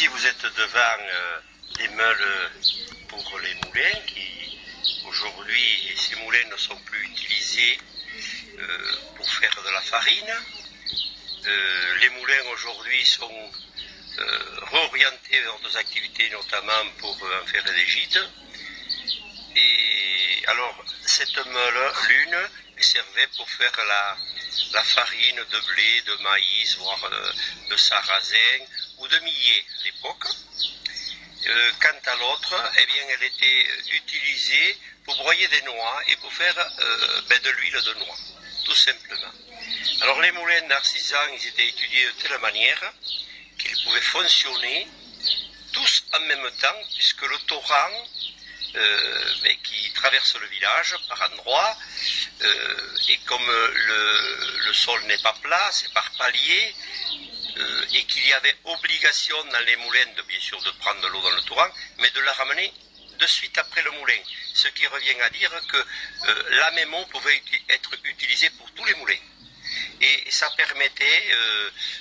Ici, vous êtes devant des meules pour les moulins qui, aujourd'hui, ces moulins ne sont plus utilisés pour faire de la farine. Les moulins, aujourd'hui, sont réorientés vers d'autres activités, notamment pour en faire des gîtes. Et alors, cette meule, l'une, servait pour faire la farine de blé, de maïs, voire de sarrasin ou de millet à l'époque. Quant à l'autre, eh bien, elle était utilisée pour broyer des noix et pour faire de l'huile de noix, tout simplement. Alors les moulins d'artisans, ils étaient étudiés de telle manière qu'ils pouvaient fonctionner tous en même temps, puisque le torrent qui traverse le village par endroits, et comme le sol n'est pas plat, c'est par paliers, et qu'il y avait obligation dans les moulins, bien sûr, de prendre de l'eau dans le torrent, mais de la ramener de suite après le moulin. Ce qui revient à dire que la même eau pouvait être utilisée pour tous les moulins. Et ça permettait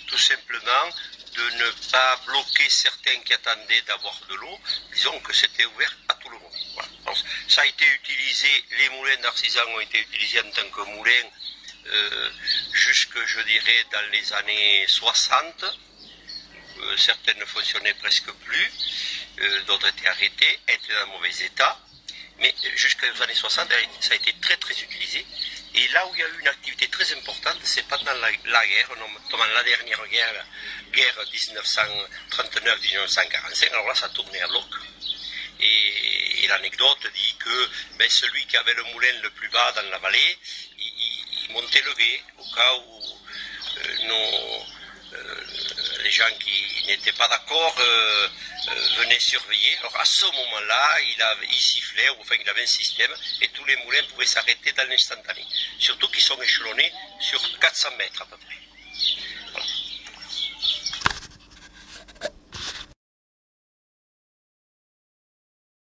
tout simplement de ne pas bloquer certains qui attendaient d'avoir de l'eau. Disons que c'était ouvert à tout le monde. Voilà. Alors, ça a été utilisé, les moulins d'artisans ont été utilisés en tant que moulins jusque, je dirais, dans les années 60. Certains ne fonctionnaient presque plus, d'autres étaient arrêtés, étaient dans mauvais état. Mais jusqu'aux années 60, ça a été très très utilisé. Et là où il y a eu une activité très importante, c'est pendant la guerre, notamment la dernière guerre 1939-1945. Alors là, ça tournait à bloc. Et l'anecdote dit que celui qui avait le moulin le plus bas dans la vallée, il montait le gué au cas où les gens qui n'étaient pas d'accord venaient surveiller. Alors à ce moment-là, il sifflait, enfin il avait un système, et tous les moulins pouvaient s'arrêter dans l'instantané. Surtout qu'ils sont échelonnés sur 400 mètres à peu près.